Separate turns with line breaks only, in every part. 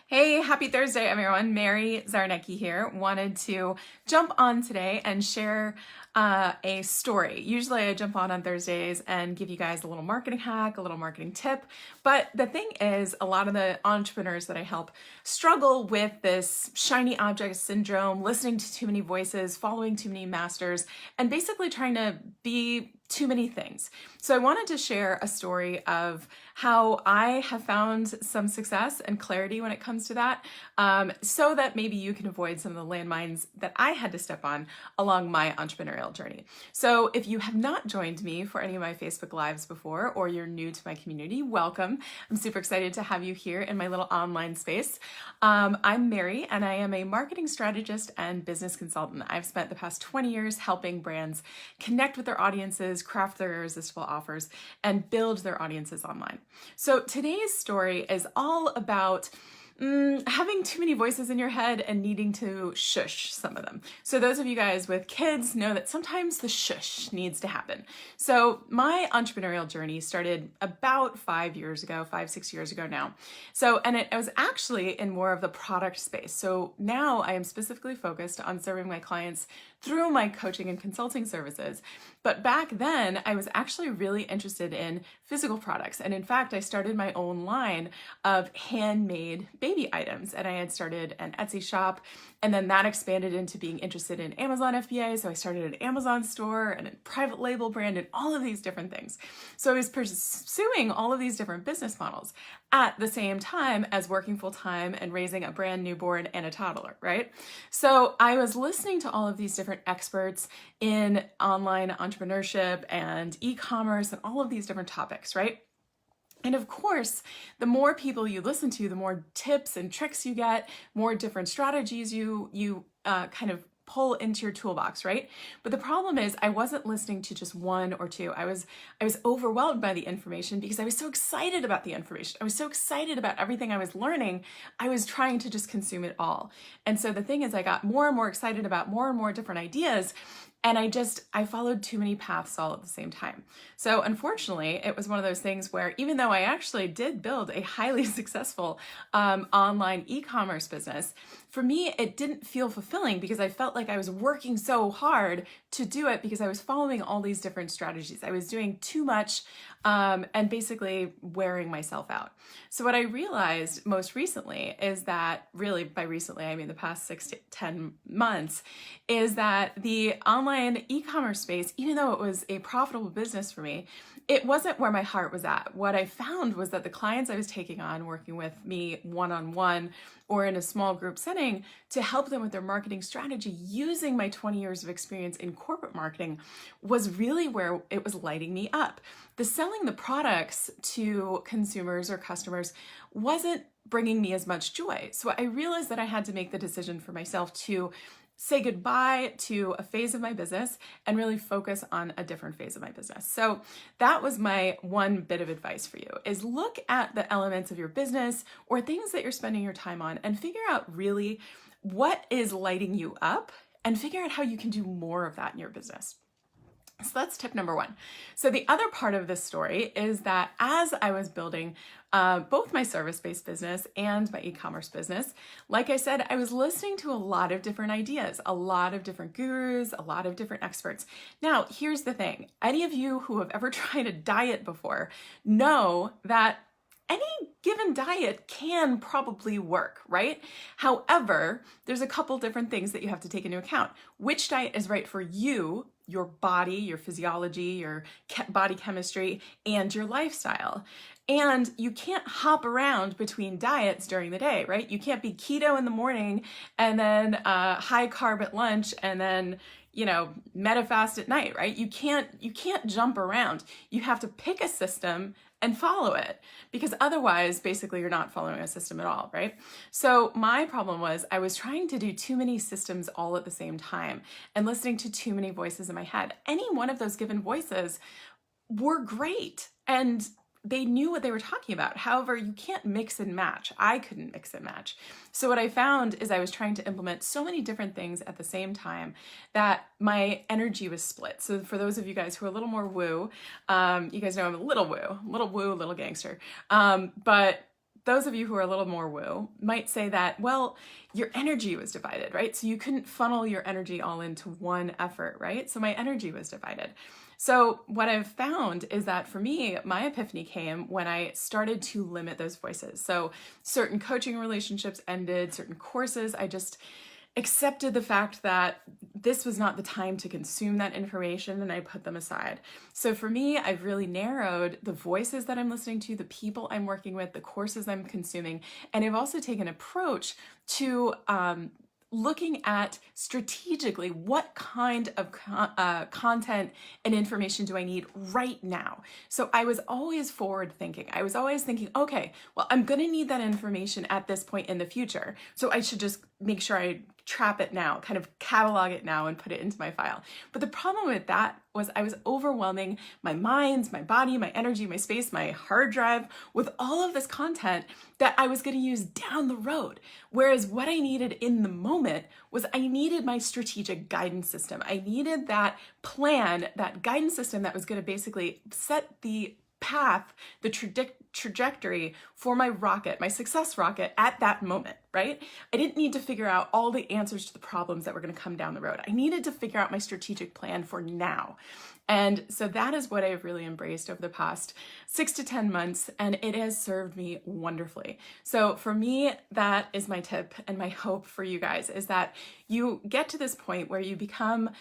Hey, happy Thursday, everyone. Mary Czarnecki here. Wanted to jump on today and share a story. Usually I jump on Thursdays and give you guys a little marketing hack, a little marketing tip. But the thing is, a lot of the entrepreneurs that I help struggle with this shiny object syndrome, listening to too many voices, following too many masters, and basically trying to be too many things. So I wanted to share a story of how I have found some success and clarity when it comes to that, so that maybe you can avoid some of the landmines that I had to step on along my entrepreneurial journey. So if you have not joined me for any of my Facebook Lives before, or you're new to my community, welcome. I'm super excited to have you here in my little online space. I'm Mary, and I am a marketing strategist and business consultant. I've spent the past 20 years helping brands connect with their audiences, craft their irresistible offers, and build their audiences online. So today's story is all about having too many voices in your head and needing to shush some of them. So those of you guys with kids know that sometimes the shush needs to happen. So my entrepreneurial journey started about 5 years ago, 6 years ago now. So, and it was actually in more of the product space. So now I am specifically focused on serving my clients through my coaching and consulting services. But back then, I was actually really interested in physical products. And in fact, I started my own line of handmade baby items. And I had started an Etsy shop, and then that expanded into being interested in Amazon FBA. So I started an Amazon store and a private label brand and all of these different things. So I was pursuing all of these different business models at the same time as working full time and raising a brand newborn and a toddler, right? So I was listening to all of these different experts in online entrepreneurship and e-commerce and all of these different topics, right? And of course, the more people you listen to, the more tips and tricks you get, more different strategies you kind of pull into your toolbox, right? But the problem is I wasn't listening to just one or two. I was overwhelmed by the information because I was so excited about the information. I was so excited about everything I was learning. I was trying to just consume it all. And so the thing is, I got more and more excited about more and more different ideas. And I followed too many paths all at the same time. So unfortunately, it was one of those things where even though I actually did build a highly successful online e-commerce business, for me, it didn't feel fulfilling because I felt like I was working so hard to do it because I was following all these different strategies. I was doing too much and basically wearing myself out. So what I realized most recently is that, really by recently, I mean the past 6 to 10 months, is that the online e-commerce space, even though it was a profitable business for me, it wasn't where my heart was at. What I found was that the clients I was taking on, working with me one-on-one or in a small group setting to help them with their marketing strategy using my 20 years of experience in corporate marketing, was really where it was lighting me up. The selling the products to consumers or customers wasn't bringing me as much joy. So I realized that I had to make the decision for myself to say goodbye to a phase of my business and really focus on a different phase of my business. So that was my one bit of advice for you, is look at the elements of your business or things that you're spending your time on and figure out really what is lighting you up and figure out how you can do more of that in your business. So that's tip number one. So the other part of this story is that as I was building both my service-based business and my e-commerce business, like I said, I was listening to a lot of different ideas, a lot of different gurus, a lot of different experts. Now, here's the thing. Any of you who have ever tried a diet before know that any given diet can probably work, right? However, there's a couple different things that you have to take into account. Which diet is right for you, your body, your physiology, your body chemistry, and your lifestyle. And you can't hop around between diets during the day, right? You can't be keto in the morning and then high carb at lunch and then, metafast at night, right? You can't jump around. You have to pick a system and follow it, because otherwise, basically, you're not following a system at all, right? So my problem was I was trying to do too many systems all at the same time and listening to too many voices in my head. Any one of those given voices were great, and they knew what they were talking about. However, you can't mix and match. I couldn't mix and match. So what I found is I was trying to implement so many different things at the same time that my energy was split. So for those of you guys who are a little more woo, you guys know I'm a little woo, little gangster. But those of you who are a little more woo might say that, well, your energy was divided, right? So you couldn't funnel your energy all into one effort, right? So my energy was divided. So what I've found is that for me, my epiphany came when I started to limit those voices. So certain coaching relationships ended, certain courses, I just accepted the fact that this was not the time to consume that information, and I put them aside. So for me, I've really narrowed the voices that I'm listening to, the people I'm working with, the courses I'm consuming, and I've also taken an approach to looking at strategically what kind of content and information do I need right now. So I was always forward thinking. I was always thinking, okay, well, I'm going to need that information at this point in the future. So I should just make sure I trap it now, kind of catalog it now and put it into my file. But the problem with that was I was overwhelming my mind, my body, my energy, my space, my hard drive with all of this content that I was going to use down the road. Whereas what I needed in the moment was I needed my strategic guidance system. I needed that plan, that guidance system that was going to basically set the path, the trajectory for my rocket, my success rocket at that moment, right? I didn't need to figure out all the answers to the problems that were going to come down the road. I needed to figure out my strategic plan for now. And so that is what I've really embraced over the past 6 to 10 months, and it has served me wonderfully. So for me, that is my tip, and my hope for you guys is that you get to this point where you become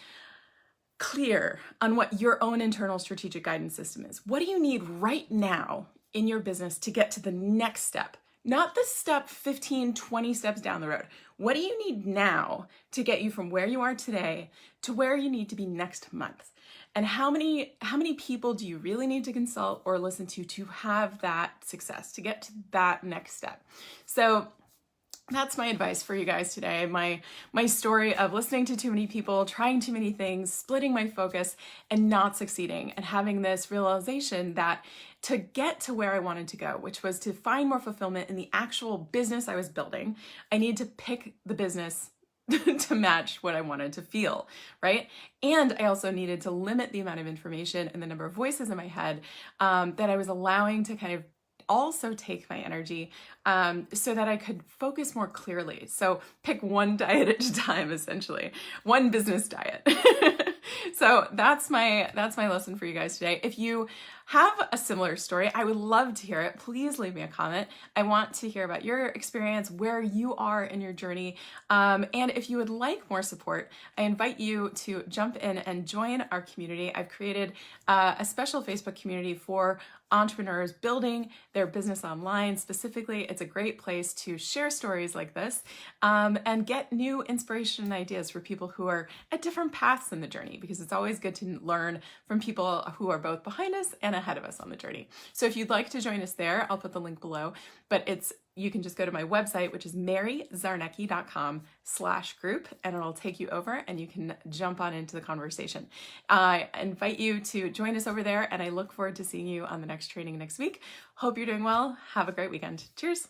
clear on what your own internal strategic guidance system is. What do you need right now in your business to get to the next step? Not the step 15, 20 steps down the road. What do you need now to get you from where you are today to where you need to be next month? And how many people do you really need to consult or listen to have that success, to get to that next step? So that's my advice for you guys today. My story of listening to too many people, trying too many things, splitting my focus and not succeeding, and having this realization that to get to where I wanted to go, which was to find more fulfillment in the actual business I was building, I need to pick the business to match what I wanted to feel, right? And I also needed to limit the amount of information and the number of voices in my head that I was allowing to kind of also take my energy so that I could focus more clearly. So pick one diet at a time, essentially, one business diet. So that's my lesson for you guys today. If you have a similar story, I would love to hear it. Please leave me a comment. I want to hear about your experience, where you are in your journey. And if you would like more support, I invite you to jump in and join our community. I've created a special Facebook community for entrepreneurs building their business online. Specifically, it's a great place to share stories like this and get new inspiration and ideas for people who are at different paths in the journey, because it's always good to learn from people who are both behind us and ahead of us on the journey. So if you'd like to join us there, I'll put the link below, but you can just go to my website, which is maryczarnecki.com/group, and it'll take you over and you can jump on into the conversation. I invite you to join us over there, and I look forward to seeing you on the next training next week. Hope you're doing well. Have a great weekend. Cheers.